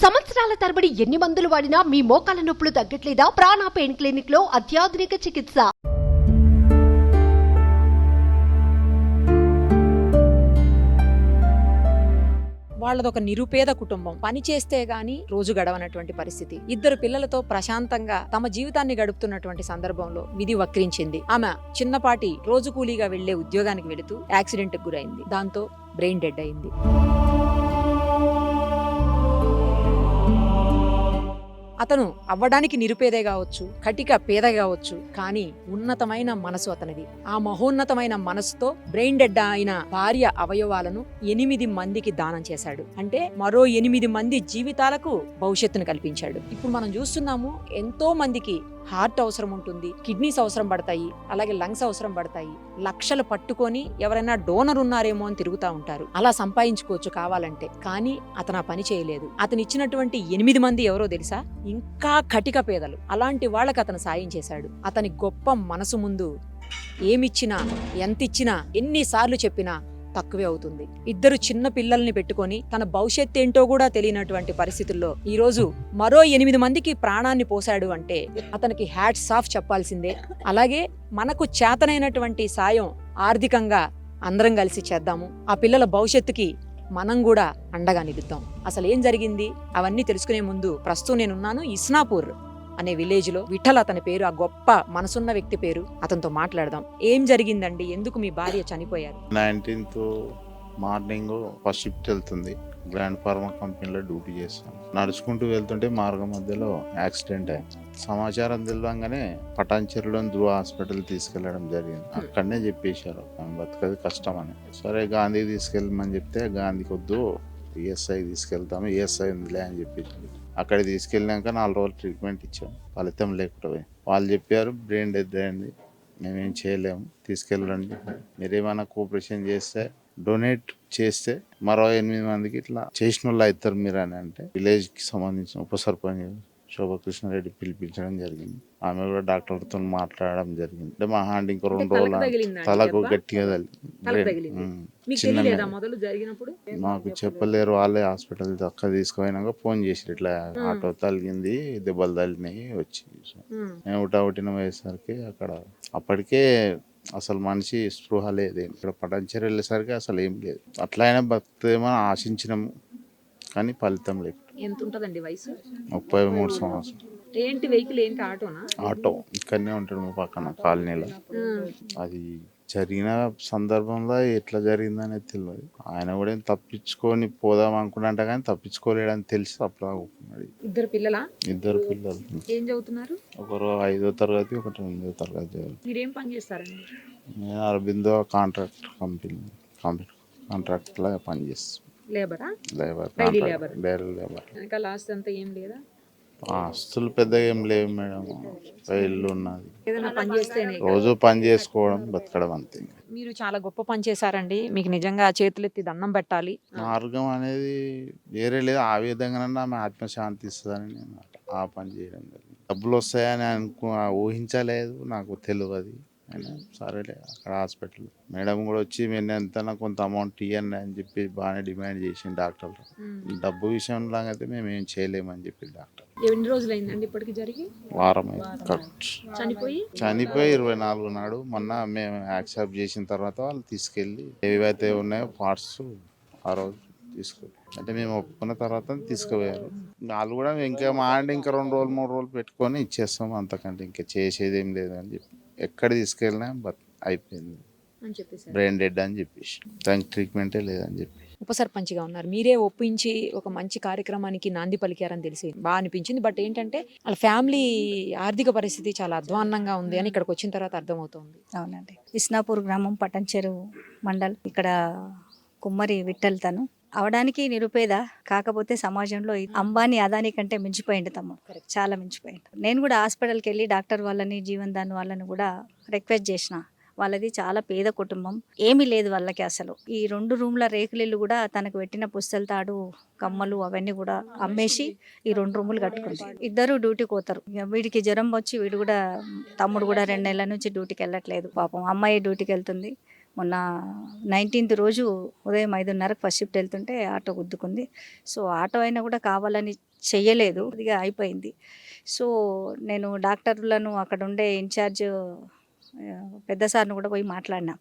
సంవత్సరాల తరబడి ఎన్ని మందులు వాడినా మీ మోకాల నొప్పులు తగ్గట్లేదా? ప్రాణ పెయిన్ క్లినిక్ లో అత్యాధునిక చికిత్స. వాళ్ళదొక నిరుపేద కుటుంబం. పని చేస్తే గాని రోజు గడవనటువంటి పరిస్థితి. ఇద్దరు పిల్లలతో ప్రశాంతంగా తమ జీవితాన్ని గడుపుతున్నటువంటి సందర్భంలో విధి వక్రించింది. ఆమె చిన్నపాటి రోజు కూలీగా వెళ్లే ఉద్యోగానికి వెళుతూ యాక్సిడెంట్ కు గురైంది. దాంతో బ్రెయిన్ డెడ్ అయింది. అతను అవ్వడానికి నిరుపేదే కావచ్చు, కటిక పేద కావచ్చు, కానీ ఉన్నతమైన మనసు అతనిది. ఆ మహోన్నతమైన మనసుతో బ్రెయిన్ డెడ్ అయిన భార్య అవయవాలను 8 మందికి దానం చేశాడు. అంటే మరో 8 మంది జీవితాలకు భవిష్యత్తును కల్పించాడు. ఇప్పుడు మనం చూస్తున్నాము, ఎంతో మందికి హార్ట్ అవసరం ఉంటుంది, కిడ్నీస్ అవసరం పడతాయి, అలాగే లంగ్స్ అవసరం పడతాయి. లక్షలు పట్టుకొని ఎవరైనా డోనర్ ఉన్నారేమో అని తిరుగుతూ ఉంటారు. అలా సంపాదించుకోవచ్చు కావాలంటే. కానీ అతను ఆ పని చేయలేదు. అతను ఇచ్చినటువంటి 8 మంది ఎవరో తెలుసా? ఇంకా కటిక పేదలు. అలాంటి వాళ్ళకి అతను సాయం చేశాడు. అతని గొప్ప మనసు ముందు ఏమిచ్చినా, ఎంతిచ్చినా, ఎన్నిసార్లు చెప్పినా తక్కువే అవుతుంది. ఇద్దరు చిన్న పిల్లల్ని పెట్టుకొని తన భవిష్యత్ ఏంటో కూడా తెలియనటువంటి పరిస్థితుల్లో ఈ రోజు మరో 8 మందికి ప్రాణాన్ని పోశాడు అంటే అతనికి హ్యాట్స్ ఆఫ్ చెప్పాల్సిందే. అలాగే మనకు చేతనైనటువంటి సాయం ఆర్థికంగా అందరం కలిసి చేద్దాము. ఆ పిల్లల భవిష్యత్తుకి మనం కూడా అండగా నిలుద్దాం. అసలు ఏం జరిగింది అవన్నీ తెలుసుకునే ముందు ప్రస్తుతం నేనున్నాను ఇస్నాపూర్ అనే విలేజ్ లో. విఠల్ అతని పేరు, ఆ గొప్ప మనసున్న వ్యక్తి పేరు. అతనితో మాట్లాడదాం. ఏం జరిగిందండి? ఎందుకు మీ భార్య చనిపోయారు? 19th మార్నింగ్ ఫస్ట్ షిఫ్ట్ వెళ్తుంది. గ్రాండ్ ఫార్మా కంపెనీలో డ్యూటీ చేస్తాను. నడుచుకుంటూ వెళ్తుంటే మార్గం మధ్యలో యాక్సిడెంట్ అయింది. సమాచారం తెలియగానే పటాన్చెరులోని ధృవ హాస్పిటల్ తీసుకెళ్లడం జరిగింది. అక్కడనే చెప్పేశారు బతకది కష్టం అని. సరే గాంధీ తీసుకెళ్ళమని చెప్తే గాంధీకి వద్దు, ఈఎస్ఐ తీసుకెళ్తాము, ఈఎస్ఐ ఉందిలే అని చెప్పేసి అక్కడ తీసుకెళ్ళినాక 4 రోజులు ట్రీట్మెంట్ ఇచ్చాం. ఫలితం లేకుండా వాళ్ళు చెప్పారు బ్రెయిన్ డెడ్ అయింది, మేమేం చేయలేము, తీసుకెళ్ళండి, మీరేమైనా కోఆపరేషన్ చేస్తే డొనేట్ చేస్తే మరో 8 మందికి ఇట్లా చేసిన వాళ్ళు అవుతారు మీరు అని అంటే విలేజ్కి సంబంధించిన ఉప సర్పంచ్ శోభకృష్ణారెడ్డి పిలిపించడం జరిగింది. ఆమె కూడా డాక్టర్తో మాట్లాడడం జరిగింది. అంటే మా హ్యాండ్ ఇంకో 2 రోజులు తలకు గట్టిగా మాకు చెప్పలేరు. వాళ్ళే హాస్పిటల్ దక్క తీసుకుపోయినాక ఫోన్ చేసి ఇట్లా ఆటో తలిగింది, దెబ్బలు తగిలినాయి వచ్చి మేము ఉటావుటిన పోయేసరికి అక్కడ అప్పటికే అసలు మనిషి స్పృహ లేదు. ఇక్కడ పటాన్చెరు వెళ్ళేసరికి అసలు ఏం లేదు. అట్లా అయినా బతుకుతామని ఆశించినాము, కానీ ఫలితం లేదు. ఎంత ఉంటదండి వయసు? 33 సంవత్సరాలు. ఏంటి వెహికల్? ఏంటి ఆటోనా? ఆటో ఇక్కడనే ఉంటాడు మా పక్కన కాలనీలో. అది జరిగిన సందర్భంలో ఎట్లా జరిగిందనేది తెలియదు. ఆయన కూడా తప్పించుకొని పోదాం అనుకున్నట్ట కానీ తప్పించుకోలేడని తెలిసి అప్పుడు ఆగుకున్నాడు. ఇద్దరు పిల్లలు. ఏం చదువుతున్నారు? ఒకరు 5వ తరగతి, ఒకటి 8వ తరగతి. మీరేం పని చేస్తారండి? నేను అరబిందో కాంట్రాక్ట్ కంపెనీ కాంట్రాక్ట్ లా పనిచేస్తాను. లేబర్. Daily labour. ఇంకా లాస్ట్ అంతా ఏం లేదా? ఆస్తులు పెద్దగా ఏం లేవు మేడం. ఇల్లు ఉన్నది. ఏదైనా పని చేస్తేనే రోజు పని చేసుకోవడం, బతకడం అంతే. మీరు చాలా గొప్ప పని చేశారండి. మీకు నిజంగా చేతులెత్తి దండం పెట్టాలి. మార్గం అనేది వేరే లేదు. ఆ విధంగా ఆమె ఆత్మశాంతి ఇస్తుందని నేను ఆ పని చేయడం జరిగింది. డబ్బులు వస్తాయని ఊహించలేదు, నాకు తెలియదు. అయినా సరేలే అక్కడ హాస్పిటల్ మేడం కూడా వచ్చి మేము ఎంత కొంత అమౌంట్ ఇవ్వండి అని చెప్పి బాగానే డిమాండ్ చేసింది డాక్టర్. డబ్బు విషయంలో అయితే మేము ఏం చేయలేమని చెప్పి డాక్టర్. ఎన్ని రోజులు అయిందండి ఇప్పటికి జరిగి? వారం. చనిపోయి 24 నాడు మొన్న మేము యాక్సెప్ట్ చేసిన తర్వాత వాళ్ళు తీసుకెళ్ళి ఏవైతే ఉన్నాయో పార్ట్స్ ఆ రోజు తీసుకెళ్ళి, అంటే మేము ఒప్పుకున్న తర్వాత తీసుకుపోయారు. వాళ్ళు కూడా ఇంకా మా ఇంక 2 రోజులు 3 రోజులు పెట్టుకొని ఇచ్చేస్తాం, అంతకంటే ఇంకా చేసేది ఏం లేదు అని చెప్పి ఎక్కడ తీసుకెళ్ళినా అయిపోయింది, బ్రెయిన్ డెడ్ అని చెప్పేసి దానికి ట్రీట్మెంటే లేదని చెప్పి. ఉప సర్పంచ్గా ఉన్నారు, మీరే ఒప్పించి ఒక మంచి కార్యక్రమానికి నాంది పలికారని తెలిసి బాగా అనిపించింది. బట్ ఏంటంటే వాళ్ళ ఫ్యామిలీ ఆర్థిక పరిస్థితి చాలా అధ్వాన్నంగా ఉంది అని ఇక్కడికి వచ్చిన తర్వాత అర్థమవుతుంది. అవునండి. ఇస్నాపూర్ గ్రామం, పటాన్చెరు మండల్. ఇక్కడ కుమ్మరి విఠల్ తను అవడానికి నిరుపేద, కాకపోతే సమాజంలో అంబానీ అదాని కంటే మించిపోయింది తమ్ముడు, చాలా మించిపోయింది. నేను కూడా హాస్పిటల్కి వెళ్ళి డాక్టర్ వాళ్ళని, జీవన్ దాన్ వాళ్ళని కూడా రిక్వెస్ట్ చేసిన. వాళ్ళది చాలా పేద కుటుంబం, ఏమీ లేదు వాళ్ళకి అసలు. ఈ 2 రూమ్ల రేకులిల్లు కూడా తనకు పెట్టిన పుస్తల తాడు, కమ్మలు అవన్నీ కూడా అమ్మేసి ఈ 2 రూములు కట్టుకుంది. ఇద్దరు డ్యూటీకి పోతారు. వీడికి జ్వరం వచ్చి వీడు కూడా, తమ్ముడు కూడా 2 నెలల నుంచి డ్యూటీకి వెళ్ళట్లేదు పాపం. అమ్మాయి డ్యూటీకి వెళ్తుంది, మొన్న 19th రోజు ఉదయం 5:30కి ఫస్ట్ షిఫ్ట్ వెళ్తుంటే ఆటో గుద్దుకుంది. సో ఆటో అయినా కూడా కావాలని చెయ్యలేదు, ఇక అయిపోయింది. సో నేను డాక్టర్లను అక్కడ ఉండే ఇన్ఛార్జ్ పెద్ద సార్ని కూడా పోయి మాట్లాడినా.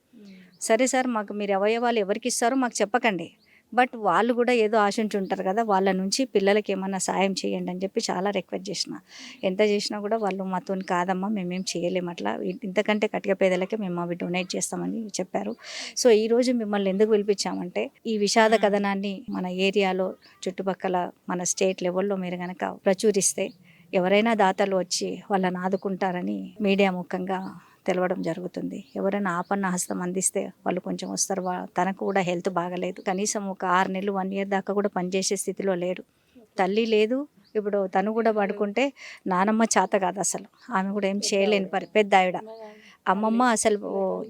సరే సార్, మాకు మీరు అవయవాలు ఎవరికి ఇస్తారో మాకు చెప్పకండి, బట్ వాళ్ళు కూడా ఏదో ఆశించుంటారు కదా, వాళ్ళ నుంచి పిల్లలకి ఏమన్నా సాయం చేయండి అని చెప్పి చాలా రిక్వెస్ట్ చేసిన. ఎంత చేసినా కూడా వాళ్ళు మాతో కాదమ్మా, మేమేం చేయలేము, అట్లా ఇంతకంటే కటిక పేదలకే మేము అవి డొనేట్ చేస్తామని చెప్పారు. సో ఈరోజు మిమ్మల్ని ఎందుకు పిలిపించామంటే, ఈ విషాద కథనాన్ని మన ఏరియాలో చుట్టుపక్కల మన స్టేట్ లెవెల్లో మీరు కనుక ప్రచురిస్తే ఎవరైనా దాతలు వచ్చి వాళ్ళని ఆదుకుంటారని మీడియా ముఖంగా తెలవడం జరుగుతుంది. ఎవరైనా ఆపన్న హస్తం అందిస్తే వాళ్ళు కొంచెం వస్తారు. తనకు కూడా హెల్త్ బాగలేదు, కనీసం ఒక 6 నెలలు 1 year దాకా కూడా పనిచేసే స్థితిలో లేడు. తల్లి లేదు, ఇప్పుడు తను కూడా పడుకుంటే నానమ్మ చేత కాదు అసలు, ఆమె కూడా ఏం చేయలేని పెద్ద ఆవిడ. అమ్మమ్మ అసలు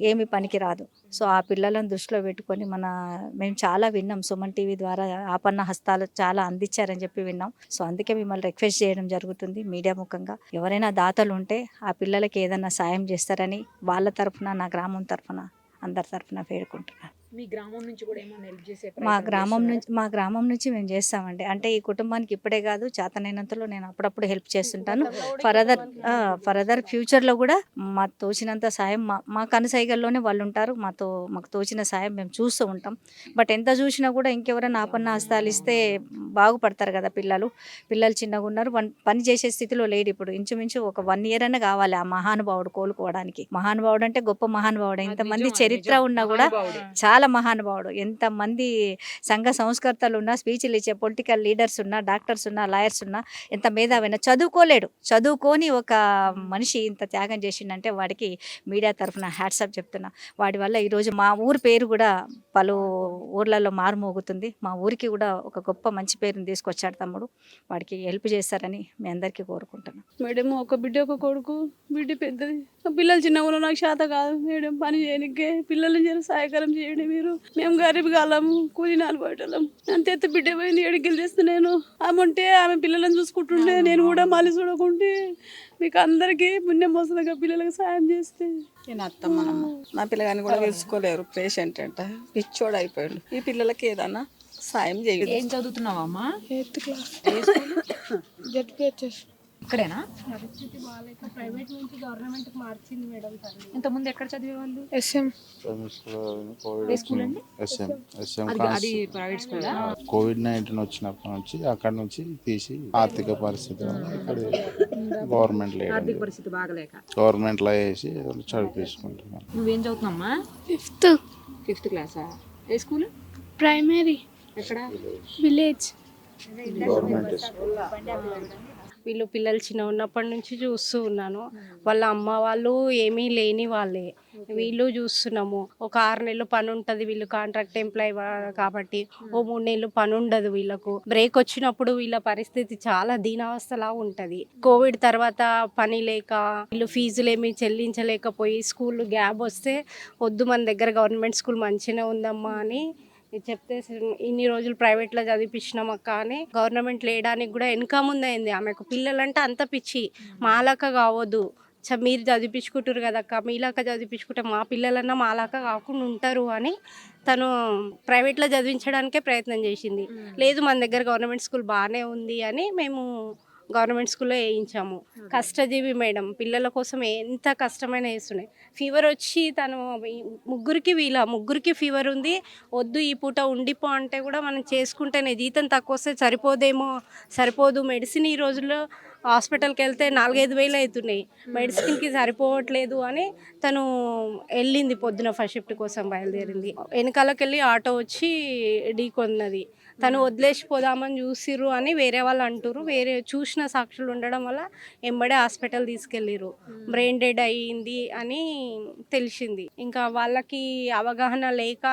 ఏమి పనికి రాదు. సో ఆ పిల్లలను దృష్టిలో పెట్టుకొని మేము చాలా విన్నాం, సుమన్ టీవీ ద్వారా ఆపన్న హస్తాలు చాలా అందించారని చెప్పి విన్నాం. సో అందుకే మిమ్మల్ని రిక్వెస్ట్ చేయడం జరుగుతుంది మీడియా ముఖంగా. ఎవరైనా దాతలు ఉంటే ఆ పిల్లలకి ఏదైనా సాయం చేస్తారని వాళ్ళ తరఫున, నా గ్రామం తరఫున, అందరి తరఫున వేడుకుంటున్నాను. మీ గ్రామం నుంచి కూడా ఏమైనా హెల్ప్ చేసే మా గ్రామం నుంచి మేము చేస్తామండి. అంటే ఈ కుటుంబానికి ఇప్పుడే కాదు, చేతనైనంతలో నేను అప్పుడప్పుడు హెల్ప్ చేస్తుంటాను. ఫర్దర్ ఫ్యూచర్లో కూడా మాకు తోచినంత సాయం, మా కనుసైగల్లోనే వాళ్ళు ఉంటారు, మాకు తోచిన సాయం మేము చూస్తూ ఉంటాం. బట్ ఎంత చూసినా కూడా ఇంకెవరైనా ఆపన్న హస్తాలు ఇస్తే బాగుపడతారు కదా పిల్లలు చిన్నగా ఉన్నారు, పని చేసే స్థితిలో లేడు. ఇప్పుడు ఇంచుమించు ఒక 1 year అయినా కావాలి ఆ మహానుభావుడు కోలుకోవడానికి. మహానుభావుడు అంటే గొప్ప మహానుభావుడు, ఇంతమంది చరిత్ర ఉన్నా కూడా చాలా మహానుభావుడు. ఎంతమంది సంఘ సంస్కర్తలు ఉన్నా, స్పీచ్లు ఇచ్చే పొలిటికల్ లీడర్స్ ఉన్నా, డాక్టర్స్ ఉన్నా, లాయర్స్ ఉన్నా, ఎంత మేధావైనా చదువుకొని ఒక మనిషి ఇంత త్యాగం చేసిండంటే వాడికి మీడియా తరఫున హ్యాట్సాప్ చెప్తున్నా. వాడి వల్ల ఈరోజు మా ఊరి పేరు కూడా పలు ఊర్లలో మారుమోగుతుంది. మా ఊరికి కూడా ఒక గొప్ప మంచి పేరుని తీసుకొచ్చాడు తమ్ముడు. వాడికి హెల్ప్ చేస్తారని మీ అందరికీ కోరుకుంటున్నాను. మేడం ఒక బిడ్డ ఒక కొడుకు, బిడ్డ పెద్దది, పిల్లలు చిన్నగా నాకు శాత కాదు మేడం పని చేయనికే. పిల్లల్ని చేసి సహాయకరం చేయండి మీరు. మేము గరీబ్ కాలము, కూలినాలు పోయటం. అంతే బిడ్డ పోయింది, ఏడికి తెస్తే నేను ఆమె ఉంటే ఆమె పిల్లలను చూసుకుంటుండే, నేను కూడా మళ్ళీ చూడకుంటే మీకు అందరికీ పుణ్యం వస్తుందిగా పిల్లలకు సాయం చేస్తే. నేను అత్తమ్మనమ్మ, నా పిల్లగాని కూడా తెలుసుకోలేరు, పేషెంట్ అంట, పిచ్చోడు అయిపోయాడు. ఈ పిల్లలకి ఏదన్నా సాయం చేయదు. ఏం చదువుతున్నావా అమ్మా? 8th class ZPHS. ఇక్కడేనా? పరిస్థితి బాగాలేక ప్రైవేట్ నుంచి గవర్నమెంట్ మార్చింది మేడం. ఇంతకుముందు ఎక్కడ చదివేవాళ్ళు? SM. అది ప్రైవేట్ స్కూలా? COVID-19 వచ్చినప్పటి నుంచి అక్కడ నుంచి తీసి ఆర్థిక పరిస్థితి వల్ల ఇక్కడ గవర్నమెంట్ లేదు, ఆర్థిక పరిస్థితి బాగలేక గవర్నమెంట్లో వేసి చదివించుకుంటున్నాను. నువ్వేం చదువుతున్నామ్మా? 5th క్లాసా? ఏ స్కూల్? ప్రైమరీ. ఎక్కడ? విలేజ్. గవర్నమెంట్ వీళ్ళు పిల్లలు చిన్న ఉన్నప్పటి నుంచి చూస్తూ ఉన్నాను. వాళ్ళ అమ్మ వాళ్ళు ఏమీ లేని వాళ్ళే, వీళ్ళు చూస్తున్నాము. ఒక 6 నెలలు పని ఉంటుంది, వీళ్ళు కాంట్రాక్ట్ ఎంప్లాయ్ కాబట్టి ఓ 3 నెలలు పని ఉండదు. వీళ్ళకు బ్రేక్ వచ్చినప్పుడు వీళ్ళ పరిస్థితి చాలా దీనావస్థలా ఉంటుంది. కోవిడ్ తర్వాత పని లేక వీళ్ళు ఫీజులు ఏమీ చెల్లించలేకపోయి స్కూల్ గ్యాప్ వస్తే, వద్దు మన దగ్గర గవర్నమెంట్ స్కూల్ మంచిగా ఉందమ్మా అని చెప్తే, ఇన్ని రోజులు ప్రైవేట్లో చదివిపించినాం అక్క అని గవర్నమెంట్ లేయడానికి కూడా వెనక ముందైంది. ఆమెకు పిల్లలంటే అంత పిచ్చి, మాలాక కావద్దు, మీరు చదివించుకుంటారు కదక్క, మీలాక చదివించుకుంటే మా పిల్లలన్నా మాలాక కాకుండా ఉంటారు అని తను ప్రైవేట్లో చదివించడానికే ప్రయత్నం చేసింది. లేదు మన దగ్గర గవర్నమెంట్ స్కూల్ బాగానే ఉంది అని మేము గవర్నమెంట్ స్కూల్లో వేయించాము. కష్టజీవి మేడం, పిల్లల కోసం ఎంత కష్టమైన వేస్తున్నాయి. ఫీవర్ వచ్చి తను వీళ్ళ ముగ్గురికి ఫీవర్ ఉంది, వద్దు ఈ పూట ఉండిపో అంటే కూడా మనం చేసుకుంటేనే, జీతం తక్కువ వస్తే సరిపోదు. మెడిసిన్ ఈ రోజుల్లో హాస్పిటల్కి వెళ్తే 4-5 వేలు అవుతున్నాయి, మెడిసిన్కి సరిపోవట్లేదు అని తను వెళ్ళింది. పొద్దున ఫస్ట్ షిఫ్ట్ కోసం బయలుదేరింది, వెనకాలకి వెళ్ళి ఆటో వచ్చి ఢీకొన్నది. తను వదిలేసిపోదామని చూసిర్రు అని వేరే వాళ్ళు అంటారు. వేరే చూసిన సాక్షులు ఉండడం వల్ల ఎంబడే హాస్పిటల్ తీసుకెళ్ళిర్రు. బ్రెయిన్ డెడ్ అయ్యింది అని తెలిసింది. ఇంకా వాళ్ళకి అవగాహన లేక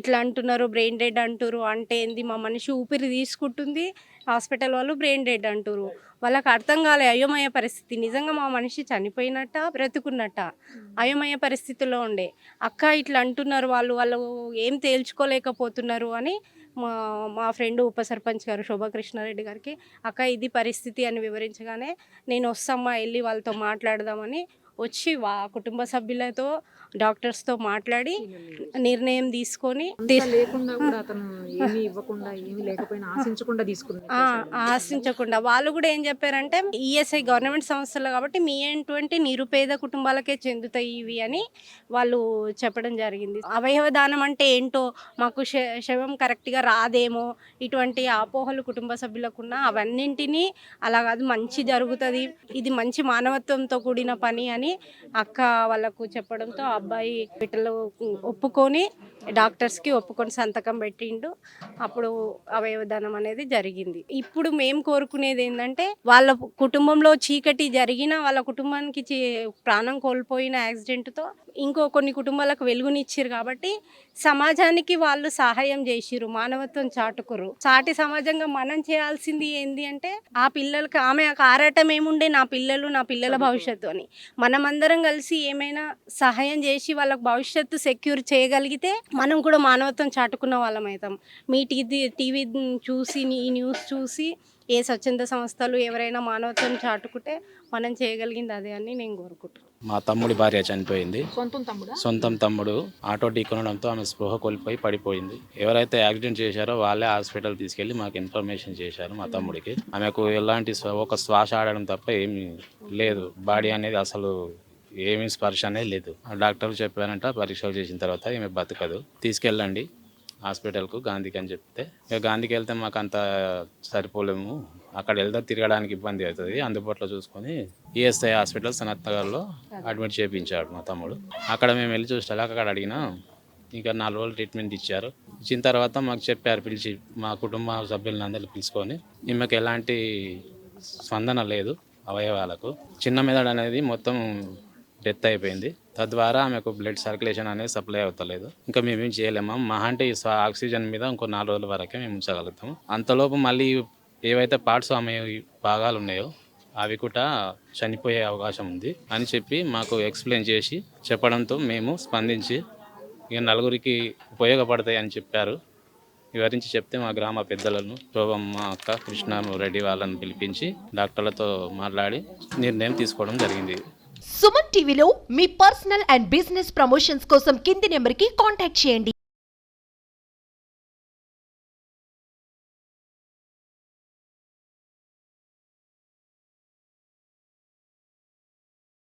ఇట్లా అంటున్నారు, బ్రెయిన్ డెడ్ అంటారు అంటే ఏంది, మా మనిషి ఊపిరి తీసుకుంటుంది, హాస్పిటల్ వాళ్ళు బ్రెయిన్ డెడ్ అంటారు. వాళ్ళకి అర్థం కాలే, అయోమయ పరిస్థితి. నిజంగా మా మనిషి చనిపోయినట్ట బ్రతుకున్నట్ట అయోమయ పరిస్థితిలో ఉండే. అక్క ఇట్లా అంటున్నారు, వాళ్ళు ఏం తేల్చుకోలేకపోతున్నారు అని మా ఫ్రెండ్ ఉప సర్పంచ్ గారు శోభాకృష్ణారెడ్డి గారికి అక్క ఇది పరిస్థితి అని వివరించగానే, నేను వస్తామ్మా వెళ్ళి వాళ్ళతో మాట్లాడదామని వచ్చి కుటుంబ సభ్యులతో డాక్టర్స్తో మాట్లాడి నిర్ణయం తీసుకొని లేకుండా కూడా అతను ఏమీ ఇవ్వకుండా ఏమీ లేకపోయినా ఆశించకుండా ఆశించకుండా వాళ్ళు కూడా ఏం చెప్పారంటే ఈఎస్ఐ గవర్నమెంట్ సంస్థలు కాబట్టి మీ ఏంటువంటి నిరుపేద కుటుంబాలకే చెందుతాయి ఇవి అని వాళ్ళు చెప్పడం జరిగింది. అవయవ దానం అంటే ఏంటో, మాకు శవం కరెక్ట్గా రాదేమో, ఇటువంటి అపోహలు కుటుంబ సభ్యులకున్న అవన్నింటినీ అలా కాదు, మంచి జరుగుతుంది, ఇది మంచి మానవత్వంతో కూడిన పని అని అక్క వాళ్ళకు చెప్పడంతో అబ్బాయి బిడ్డలు ఒప్పుకొని డాక్టర్స్కి ఒప్పుకొని సంతకం పెట్టిండు. అప్పుడు అవయవదానం అనేది జరిగింది. ఇప్పుడు మేము కోరుకునేది ఏంటంటే వాళ్ళ కుటుంబంలో చీకటి జరిగిన, వాళ్ళ కుటుంబానికి ప్రాణం కోల్పోయిన యాక్సిడెంట్తో ఇంకో కొన్ని కుటుంబాలకు వెలుగునిచ్చారు కాబట్టి సమాజానికి వాళ్ళు సహాయం చేసిరు, మానవత్వం చాటుకురు. సాటి సమాజంగా మనం చేయాల్సింది ఏంది అంటే ఆ పిల్లలకి ఆమె ఆరాటం ఏముండే, నా పిల్లల భవిష్యత్తు అని. మనమందరం కలిసి ఏమైనా సహాయం చేసి వాళ్ళకి భవిష్యత్తు సెక్యూర్ చేయగలిగితే మనం కూడా మానవత్వం చాటుకున్న వాళ్ళం అవుతాం. మీ టీవీ చూసి, ఈ న్యూస్ చూసి ఏ స్వచ్ఛంద సంస్థలు ఎవరైనా మానవత్వం చాటుకుంటే మనం చేయగలిగింది అదే అని నేను కోరుకుంటున్నాను. మా తమ్ముడి భార్య చనిపోయింది. సొంతం తమ్ముడు ఆటో ఢీకొనడంతో ఆమె స్పృహ కోల్పోయి పడిపోయింది. ఎవరైతే యాక్సిడెంట్ చేశారో వాళ్ళే హాస్పిటల్ తీసుకెళ్లి మాకు ఇన్ఫర్మేషన్ చేశారు. మా తమ్ముడికి ఆమెకు ఎలాంటి ఒక శ్వాస ఆడడం తప్ప ఏమీ లేదు, బాడీ అనేది అసలు ఏమీ స్పర్శ అనేది లేదు. డాక్టర్ చెప్పారంట, పరీక్షలు చేసిన తర్వాత ఈమె బతకదు, తీసుకెళ్ళండి హాస్పిటల్కు గాంధీకి అని చెప్తే, ఇక గాంధీకి వెళ్తే మాకు అంత సరిపోలేము, అక్కడ వెళ్తే తిరగడానికి ఇబ్బంది అవుతుంది, అందుబాటులో చూసుకొని ఈఎస్ఐ హాస్పిటల్ సనత్ నగర్లో అడ్మిట్ చేయించాడు మా తమ్ముడు. అక్కడ మేము వెళ్ళి చూస్తే అక్కడ అడిగినా ఇంకా 4 రోజులు ట్రీట్మెంట్ ఇచ్చారు. ఇచ్చిన తర్వాత మాకు చెప్పారు, పిలిచి మా కుటుంబ సభ్యులందరినీ పిలుచుకొని, ఈమెకు ఎలాంటి స్పందన లేదు అవయవాలకు, చిన్న మెదడు అనేది మొత్తం డెత్ అయిపోయింది, తద్వారా ఆమెకు బ్లడ్ సర్క్యులేషన్ అనేది సప్లై అవుతలేదు, ఇంకా మేమేం చేయలేమా, మహా అంటే ఆక్సిజన్ మీద ఇంకో 4 రోజుల వరకే మేము ఉంచగలుగుతాము, అంతలోపు మళ్ళీ ఏవైతే పార్ట్స్ ఆమె భాగాలు ఉన్నాయో అవి కూడా చనిపోయే అవకాశం ఉంది అని చెప్పి మాకు ఎక్స్ప్లెయిన్ చేసి చెప్పడంతో మేము స్పందించి ఇక నలుగురికి ఉపయోగపడతాయి అని చెప్పారు. వివరించి చెప్తే మా గ్రామ పెద్దలను, శోభమ్మ అక్క, కృష్ణారెడ్డి వాళ్ళని పిలిపించి డాక్టర్లతో మాట్లాడి నిర్ణయం తీసుకోవడం జరిగింది. సుమన్ టీవీలో మీ పర్సనల్ అండ్ బిజినెస్ ప్రమోషన్స్ కోసం కింది నెంబర్కి కాంటాక్ట్ చేయండి.